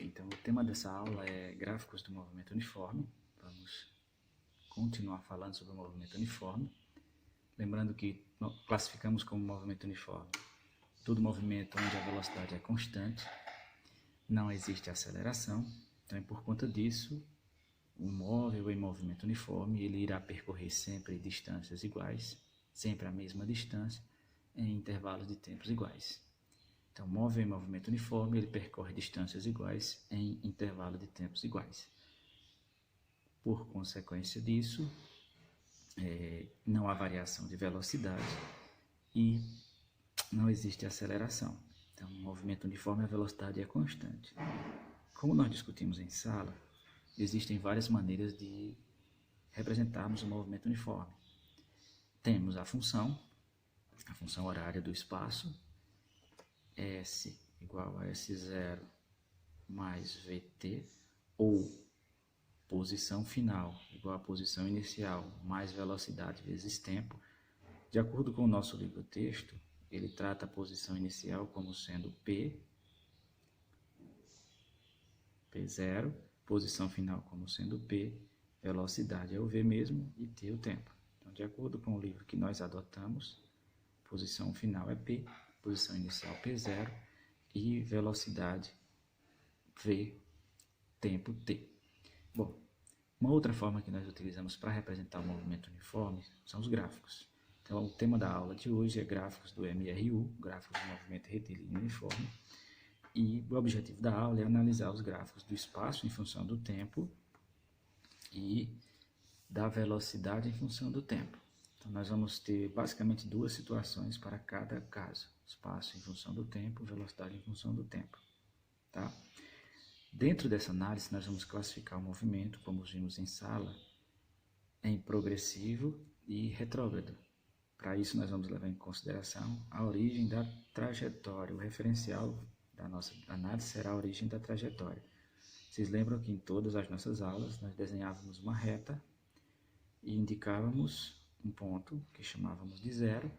Então o tema dessa aula é gráficos do movimento uniforme. Vamos continuar falando sobre o movimento uniforme. Lembrando que classificamos como movimento uniforme todo movimento onde a velocidade é constante, não existe aceleração. Então, por conta disso, o móvel em movimento uniforme ele irá percorrer sempre distâncias iguais, sempre a mesma distância, em intervalos de tempos iguais. Então, o móvel em movimento uniforme ele percorre distâncias iguais em intervalo de tempos iguais. Por consequência disso, não há variação de velocidade e não existe aceleração. Então, no movimento uniforme a velocidade é constante. Como nós discutimos em sala, existem várias maneiras de representarmos o movimento uniforme. Temos a função horária do espaço, S igual a S0 mais VT, ou posição final igual a posição inicial mais velocidade vezes tempo. De acordo com o nosso livro-texto, ele trata a posição inicial como sendo P0, posição final como sendo P, velocidade é o V mesmo e T o tempo. Então, de acordo com o livro que nós adotamos, posição final é P, posição inicial P0 e velocidade V, tempo T. Bom, uma outra forma que nós utilizamos para representar o movimento uniforme são os gráficos. Então, o tema da aula de hoje é gráficos do MRU, gráficos do movimento retilíneo uniforme, e o objetivo da aula é analisar os gráficos do espaço em função do tempo e da velocidade em função do tempo. Então, nós vamos ter basicamente duas situações para cada caso: espaço em função do tempo, velocidade em função do tempo. Tá? Dentro dessa análise, nós vamos classificar o movimento, como vimos em sala, em progressivo e retrógrado. Para isso, nós vamos levar em consideração a origem da trajetória. O referencial da nossa análise será a origem da trajetória. Vocês lembram que em todas as nossas aulas nós desenhávamos uma reta e indicávamos um ponto que chamávamos de zero,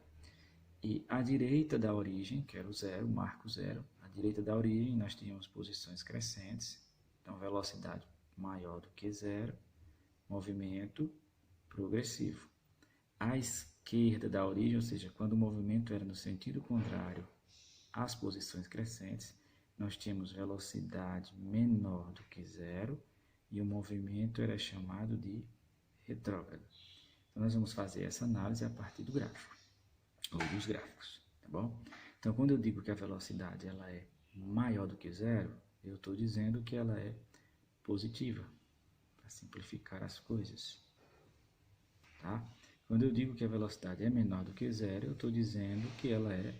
e à direita da origem, que era o zero, o marco zero, à direita da origem nós tínhamos posições crescentes, então velocidade maior do que zero, movimento progressivo. À esquerda da origem, ou seja, quando o movimento era no sentido contrário às posições crescentes, nós tínhamos velocidade menor do que zero e o movimento era chamado de retrógrado. Então, nós vamos fazer essa análise a partir do gráfico, ou dos gráficos, tá bom? Então, quando eu digo que a velocidade ela é maior do que zero, eu estou dizendo que ela é positiva, para simplificar as coisas, tá? Quando eu digo que a velocidade é menor do que zero, eu estou dizendo que ela é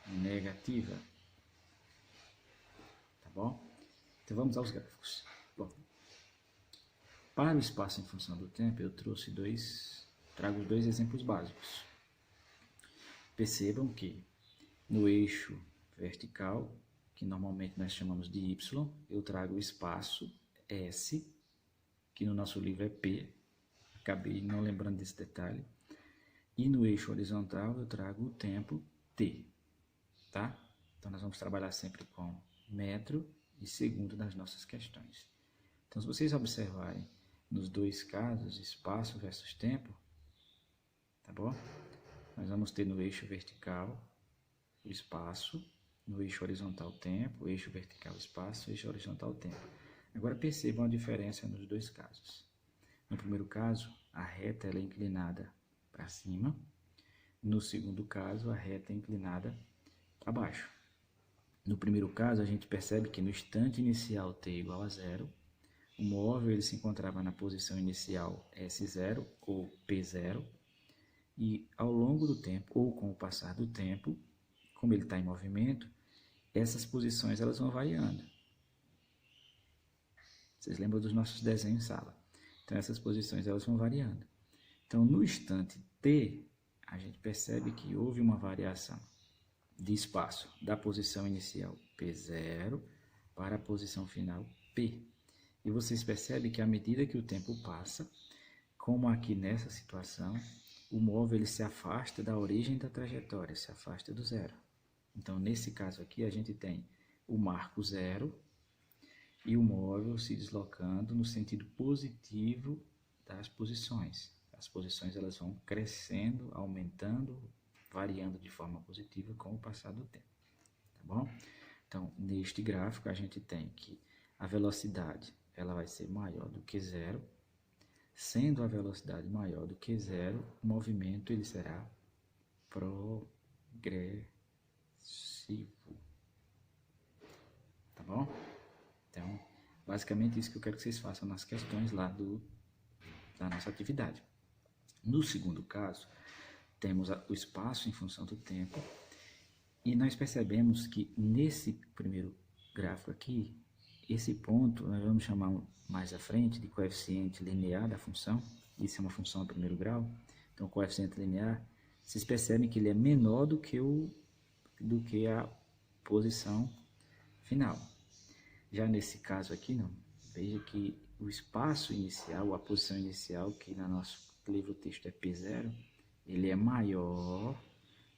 negativa. Tá bom? Então vamos aos gráficos. Bom, para o espaço em função do tempo, eu trago dois exemplos básicos. Percebam que no eixo vertical, que normalmente nós chamamos de Y, eu trago o espaço S, que no nosso livro é P. Acabei não lembrando desse detalhe. E no eixo horizontal eu trago o tempo T, tá? Então nós vamos trabalhar sempre com metro e segundo nas nossas questões. Então, se vocês observarem nos dois casos, espaço versus tempo, tá bom? Nós vamos ter no eixo vertical o espaço, no eixo horizontal o tempo, o eixo vertical o espaço, o eixo horizontal o tempo. Agora percebam a diferença nos dois casos. No primeiro caso, a reta ela é inclinada para cima. No segundo caso, a reta é inclinada para baixo. No primeiro caso, a gente percebe que no instante inicial t igual a zero, o móvel ele se encontrava na posição inicial S0 ou P0, e ao longo do tempo, ou com o passar do tempo, como ele está em movimento, essas posições elas vão variando. Vocês lembram dos nossos desenhos em sala? Então, essas posições elas vão variando. Então, no instante t, a gente percebe que houve uma variação de espaço da posição inicial P0 para a posição final P. E vocês percebem que à medida que o tempo passa, como aqui nessa situação, o móvel ele se afasta da origem da trajetória, se afasta do zero. Então, nesse caso aqui, a gente tem o marco zero e o móvel se deslocando no sentido positivo das posições. As posições elas vão crescendo, aumentando, variando de forma positiva com o passar do tempo, tá bom? Então, neste gráfico a gente tem que a velocidade ela vai ser maior do que zero. Sendo a velocidade maior do que zero, o movimento ele será progressivo, tá bom? Então, basicamente isso que eu quero que vocês façam nas questões lá da nossa atividade. No segundo caso, temos o espaço em função do tempo, e nós percebemos que nesse primeiro gráfico aqui, esse ponto nós vamos chamar mais à frente de coeficiente linear da função. Isso é uma função a primeiro grau. Então, o coeficiente linear, vocês percebem que ele é menor do que a posição final. Já nesse caso aqui, não. Veja que o espaço inicial, a posição inicial, que no nosso livro texto é P0, ele é maior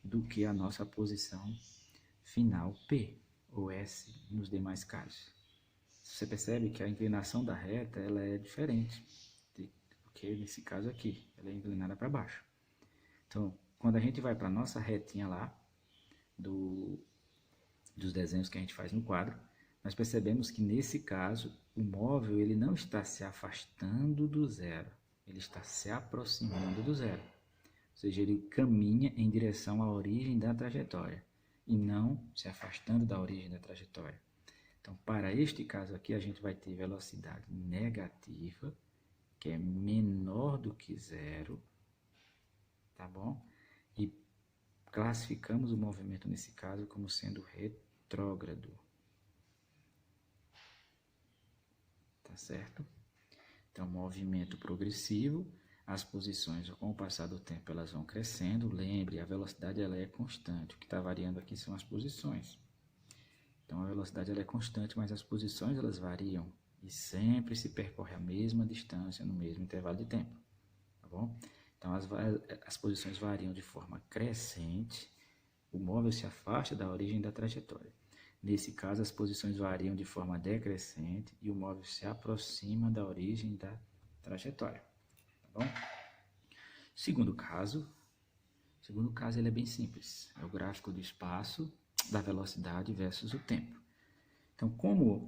do que a nossa posição final P, ou S nos demais casos. Você percebe que a inclinação da reta ela é diferente, porque nesse caso aqui, ela é inclinada para baixo. Então, quando a gente vai para a nossa retinha lá, dos desenhos que a gente faz no quadro, nós percebemos que nesse caso, o móvel ele não está se afastando do zero, ele está se aproximando do zero. Ou seja, ele caminha em direção à origem da trajetória e não se afastando da origem da trajetória. Então, para este caso aqui, a gente vai ter velocidade negativa, que é menor do que zero, tá bom? E classificamos o movimento nesse caso como sendo retrógrado. Tá certo? Então, movimento progressivo, as posições com o passar do tempo elas vão crescendo. Lembre, a velocidade ela é constante, o que está variando aqui são as posições. Então, a velocidade ela é constante, mas as posições elas variam e sempre se percorre a mesma distância no mesmo intervalo de tempo, tá bom? Então, as posições variam de forma crescente, o móvel se afasta da origem da trajetória. Nesse caso, as posições variam de forma decrescente e o móvel se aproxima da origem da trajetória, tá bom? Segundo caso ele é bem simples, é o gráfico do espaço, da velocidade versus o tempo. Então, como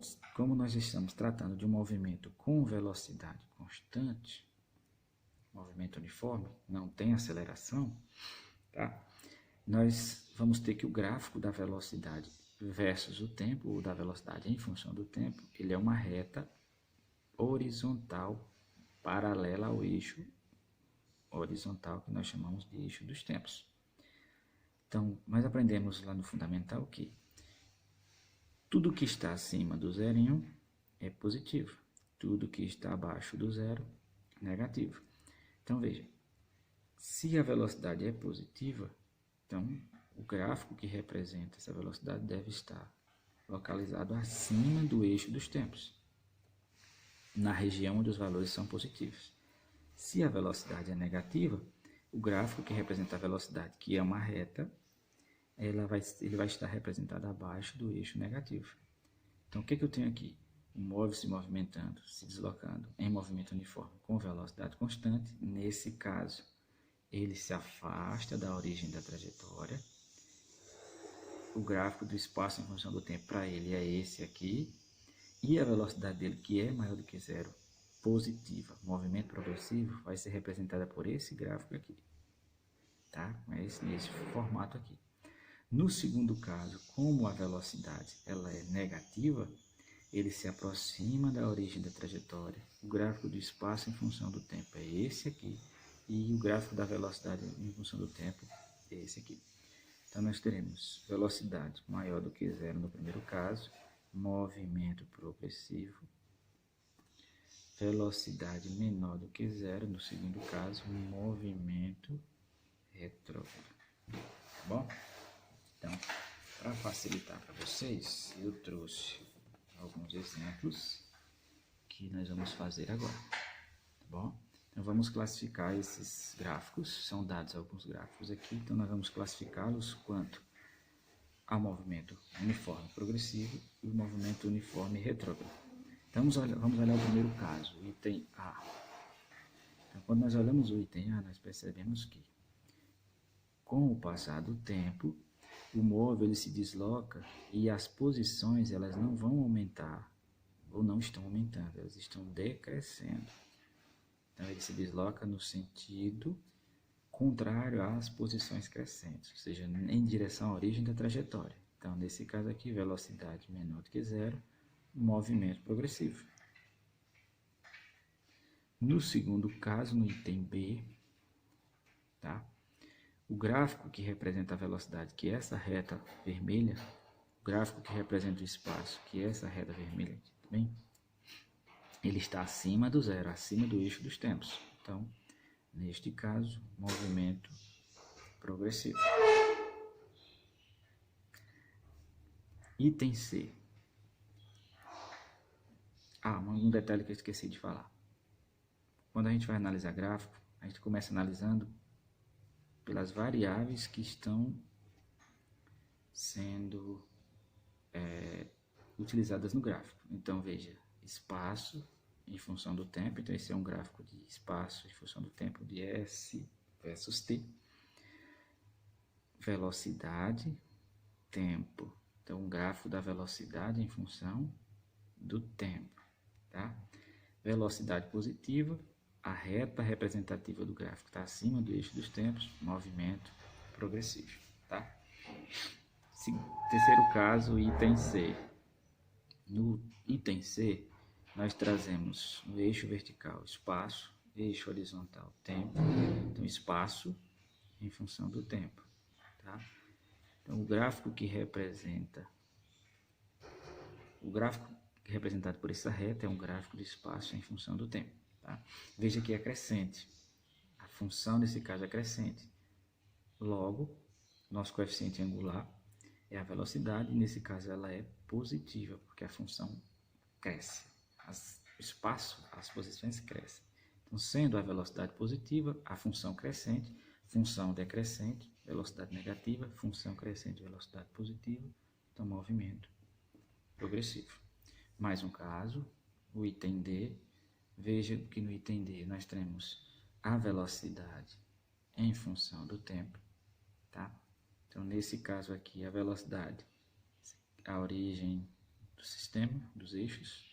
nós estamos tratando de um movimento com velocidade constante, movimento uniforme, não tem aceleração, tá? Nós vamos ter que o gráfico da velocidade versus o tempo, ou da velocidade em função do tempo, ele é uma reta horizontal paralela ao eixo horizontal, que nós chamamos de eixo dos tempos. Então, nós aprendemos lá no fundamental que tudo que está acima do zero em 1 é positivo, tudo que está abaixo do zero é negativo. Então, veja, se a velocidade é positiva, então o gráfico que representa essa velocidade deve estar localizado acima do eixo dos tempos, na região onde os valores são positivos. Se a velocidade é negativa, o gráfico que representa a velocidade, que é uma reta, ele vai estar representado abaixo do eixo negativo. Então, o que eu tenho aqui? O móvel se movimentando, se deslocando em movimento uniforme com velocidade constante. Nesse caso, ele se afasta da origem da trajetória. O gráfico do espaço em função do tempo para ele é esse aqui. E a velocidade dele, que é maior do que zero, positiva, movimento progressivo, vai ser representada por esse gráfico aqui. Tá? Nesse formato aqui. No segundo caso, como a velocidade ela é negativa, ele se aproxima da origem da trajetória. O gráfico do espaço em função do tempo é esse aqui. E o gráfico da velocidade em função do tempo é esse aqui. Então, nós teremos velocidade maior do que zero no primeiro caso, movimento progressivo, velocidade menor do que zero no segundo caso, movimento retrógrado. Tá bom? Então, para facilitar para vocês, eu trouxe alguns exemplos que nós vamos fazer agora, tá bom? Então, vamos classificar esses gráficos, são dados alguns gráficos aqui, então nós vamos classificá-los quanto ao movimento uniforme progressivo e o movimento uniforme retrógrado. Então, vamos olhar o primeiro caso, o item A. Então, quando nós olhamos o item A, nós percebemos que, com o passar do tempo, o móvel ele se desloca e as posições elas não vão aumentar, ou não estão aumentando, elas estão decrescendo. Então, ele se desloca no sentido contrário às posições crescentes, ou seja, em direção à origem da trajetória. Então, nesse caso aqui, velocidade menor do que zero, movimento progressivo. No segundo caso, no item B, tá? O gráfico que representa a velocidade, que é essa reta vermelha, o gráfico que representa o espaço, que é essa reta vermelha aqui também, ele está acima do zero, acima do eixo dos tempos. Então, neste caso, movimento progressivo. Item C. Um detalhe que eu esqueci de falar. Quando a gente vai analisar gráfico, a gente começa analisando pelas variáveis que estão sendo utilizadas no gráfico. Então, veja, espaço em função do tempo. Então, esse é um gráfico de espaço em função do tempo de S versus T. Velocidade, tempo. Então, um gráfico da velocidade em função do tempo. Tá? Velocidade positiva, a reta representativa do gráfico está acima do eixo dos tempos, movimento progressivo. Tá? Terceiro caso, item C. No item C, nós trazemos no eixo vertical espaço, eixo horizontal tempo. Então, espaço em função do tempo. Tá? Então, o gráfico representado por essa reta é um gráfico de espaço em função do tempo. Tá? Veja que é crescente. A função nesse caso é crescente. Logo, nosso coeficiente angular é a velocidade, e nesse caso ela é positiva, porque a função cresce. O espaço, as posições crescem. Então, sendo a velocidade positiva, a função crescente, função decrescente, velocidade negativa, função crescente, velocidade positiva, então movimento progressivo. Mais um caso, o item D. Veja que no item D nós temos a velocidade em função do tempo, tá? Então, nesse caso aqui, a velocidade, a origem do sistema, dos eixos,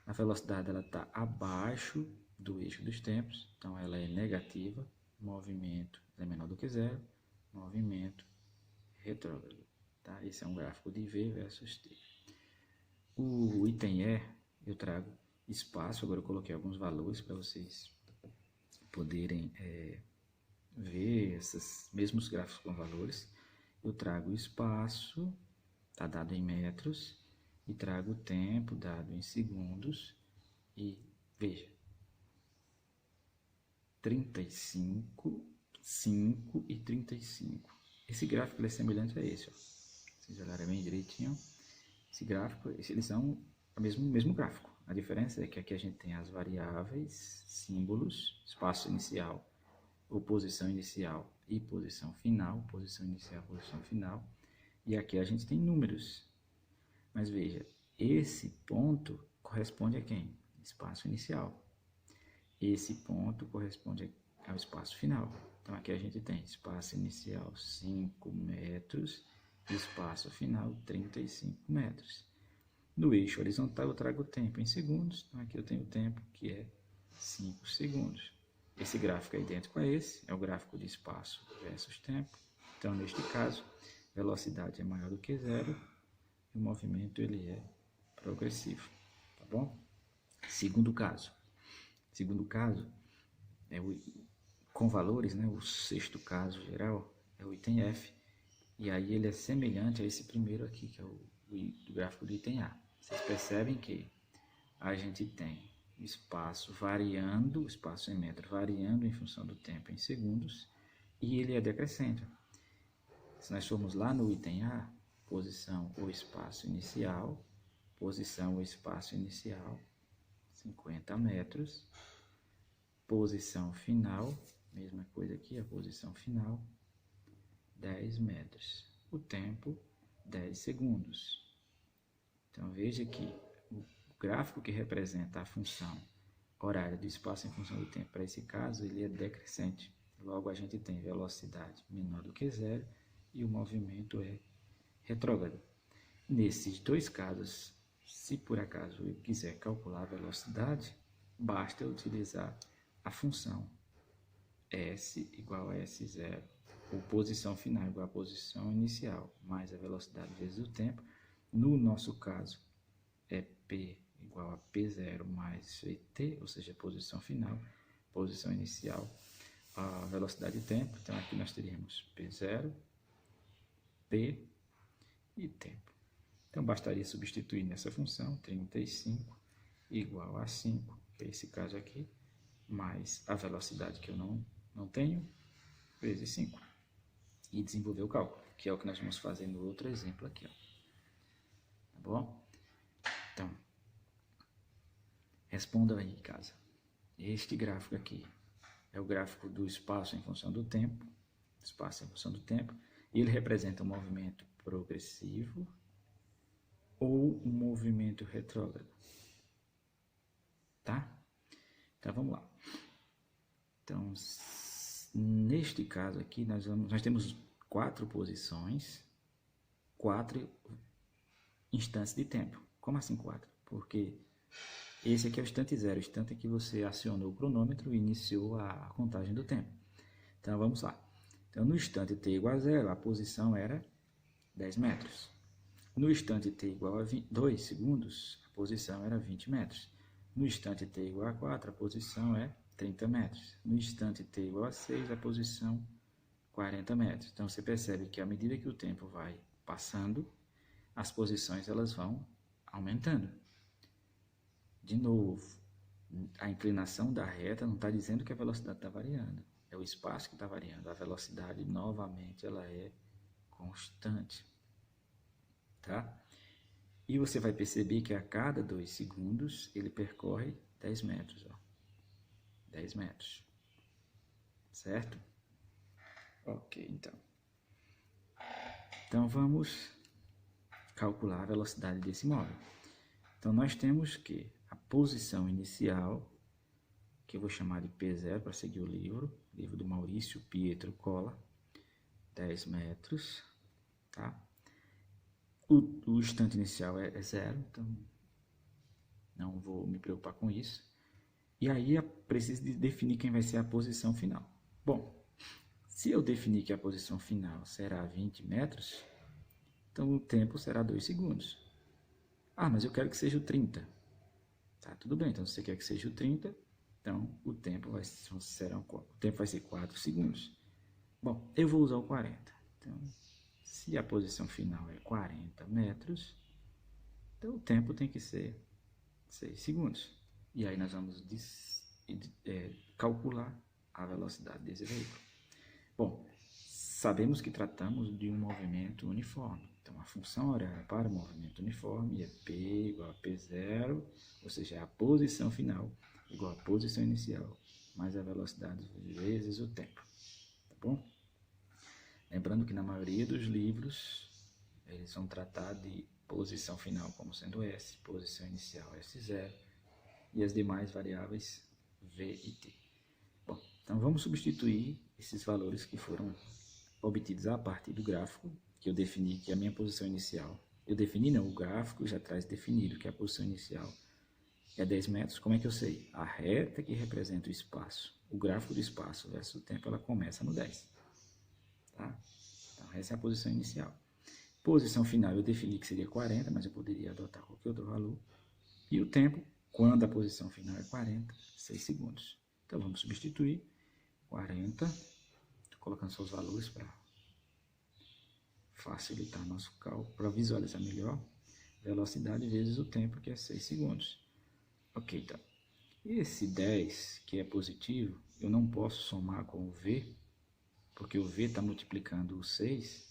a velocidade ela está abaixo do eixo dos tempos, então ela é negativa, movimento é menor do que zero, movimento retrógrado, tá? Esse é um gráfico de V versus T. O item E, eu trago espaço, agora eu coloquei alguns valores para vocês poderem ver esses mesmos gráficos com valores. Eu trago espaço, está dado em metros, e trago o tempo dado em segundos, e veja, 35, 5 e 35. Esse gráfico é semelhante a esse, ó. Vocês olharem bem direitinho, esse gráfico, eles são o mesmo gráfico. A diferença é que aqui a gente tem as variáveis, símbolos, espaço inicial, ou posição inicial e posição final, posição inicial, posição final, e aqui a gente tem números. Mas veja, esse ponto corresponde a quem? Espaço inicial. Esse ponto corresponde ao espaço final. Então aqui a gente tem espaço inicial 5 metros, espaço final 35 metros. No eixo horizontal eu trago o tempo em segundos, então aqui eu tenho o tempo que é 5 segundos. Esse gráfico é idêntico a esse, é o gráfico de espaço versus tempo. Então, neste caso, velocidade é maior do que zero e o movimento ele é progressivo, tá bom? Segundo caso é com valores, né? O sexto caso geral é o item F, e aí ele é semelhante a esse primeiro aqui, que é o gráfico do item A. Vocês percebem que a gente tem espaço variando, espaço em metro variando em função do tempo em segundos, e ele é decrescente. Se nós formos lá no item A, posição ou espaço inicial, 50 metros, posição final, mesma coisa aqui, a posição final, 10 metros, o tempo, 10 segundos. Então, veja que o gráfico que representa a função horária do espaço em função do tempo, para esse caso, ele é decrescente. Logo, a gente tem velocidade menor do que zero e o movimento é retrógrado. Nesses dois casos, se por acaso eu quiser calcular a velocidade, basta eu utilizar a função S igual a S0, ou posição final igual a posição inicial, mais a velocidade vezes o tempo. No nosso caso, é P igual a P0 mais VT, ou seja, posição final, posição inicial, a velocidade e tempo. Então, aqui nós teríamos P0, P e tempo. Então, bastaria substituir nessa função 35 igual a 5, que é esse caso aqui, mais a velocidade que eu não tenho, vezes 5. E desenvolver o cálculo, que é o que nós vamos fazer no outro exemplo aqui. Ó. Tá bom? Então, respondam aí, casa. Este gráfico aqui é o gráfico do espaço em função do tempo, espaço em função do tempo, e ele representa um movimento progressivo ou um movimento retrógrado. Tá? Então, vamos lá. Então, neste caso aqui, nós temos 4 posições, 4 instantes de tempo. Como assim 4? Porque esse aqui é o instante zero, o instante em que você acionou o cronômetro e iniciou a contagem do tempo. Então, vamos lá. Então, no instante t igual a 0, a posição era 10 metros. No instante t igual a 2 segundos, a posição era 20 metros. No instante t igual a 4, a posição é 30 metros. No instante t igual a 6, a posição 40 metros. Então, você percebe que à medida que o tempo vai passando, as posições elas vão aumentando. De novo, a inclinação da reta não está dizendo que a velocidade está variando. É o espaço que está variando. A velocidade, novamente, ela é constante. Tá? E você vai perceber que a cada 2 segundos ele percorre 10 metros. Ó. 10 metros. Certo? Ok, então. Então vamos calcular a velocidade desse móvel. Então nós temos que a posição inicial, que eu vou chamar de P0 para seguir o livro do Maurício Pietro Cola, 10 metros, tá? O instante inicial é 0, então não vou me preocupar com isso. E aí eu preciso de definir quem vai ser a posição final. Bom, se eu definir que a posição final será 20 metros, então o tempo será 2 segundos. Ah, mas eu quero que seja o 30. Tá, tudo bem, então se você quer que seja o 30, então o tempo vai ser 4 segundos. Bom, eu vou usar o 40. Então, se a posição final é 40 metros, então o tempo tem que ser 6 segundos. E aí nós vamos calcular a velocidade desse veículo. Bom, sabemos que tratamos de um movimento uniforme. Então, a função horária para o movimento uniforme é P igual a P0, ou seja, é a posição final igual a posição inicial, mais a velocidade vezes o tempo. Tá bom? Lembrando que na maioria dos livros, eles vão tratar de posição final como sendo S, posição inicial S0 e as demais variáveis V e T. Bom, então vamos substituir esses valores que foram obtidos a partir do gráfico, que eu defini que a minha posição inicial, o gráfico já traz definido que a posição inicial é 10 metros. Como é que eu sei? A reta que representa o espaço, o gráfico do espaço versus o tempo, ela começa no 10. Tá? Então, essa é a posição inicial. Posição final, eu defini que seria 40, mas eu poderia adotar qualquer outro valor. E o tempo, quando a posição final é 40, 6 segundos. Então, vamos substituir 40, estou colocando só os valores para facilitar nosso cálculo, para visualizar melhor. Velocidade vezes o tempo, que é 6 segundos. Ok, então. Esse 10, que é positivo, eu não posso somar com o V, porque o V está multiplicando o 6.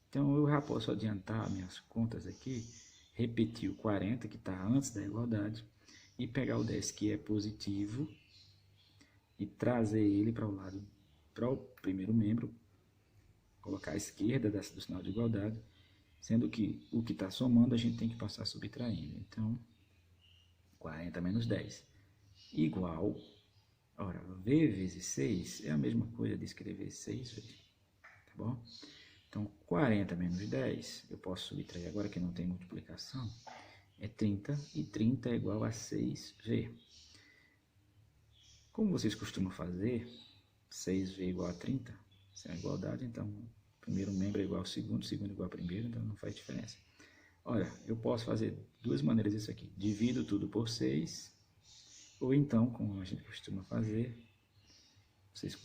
Então, eu já posso adiantar minhas contas aqui, repetir o 40, que está antes da igualdade, e pegar o 10, que é positivo, e trazer ele para o primeiro membro, colocar à esquerda do sinal de igualdade, sendo que o que está somando a gente tem que passar subtraindo. Então, 40 menos 10. Igual, ora, V vezes 6 é a mesma coisa de escrever 6V, tá bom? Então, 40 menos 10, eu posso subtrair agora que não tem multiplicação, é 30, e 30 é igual a 6V. Como vocês costumam fazer, 6V igual a 30, isso é a igualdade, então o primeiro membro é igual ao segundo, o segundo é igual ao primeiro, então não faz diferença. Olha, eu posso fazer duas maneiras isso aqui. Divido tudo por 6, ou então, como a gente costuma fazer, vocês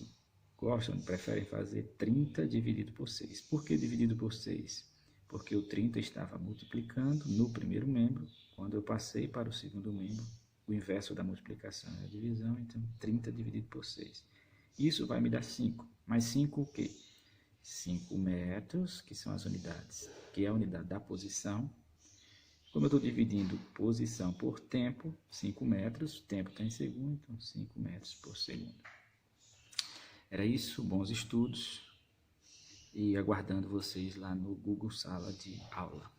gostam, preferem fazer 30 dividido por 6. Por que dividido por 6? Porque o 30 estava multiplicando no primeiro membro, quando eu passei para o segundo membro, o inverso da multiplicação é a divisão, então 30 dividido por 6. Isso vai me dar 5. Mas 5 o quê? 5 metros, que são as unidades, que é a unidade da posição. Como eu estou dividindo posição por tempo, 5 metros, tempo está em segundo, então 5 metros por segundo. Era isso, bons estudos, e aguardando vocês lá no Google Sala de Aula.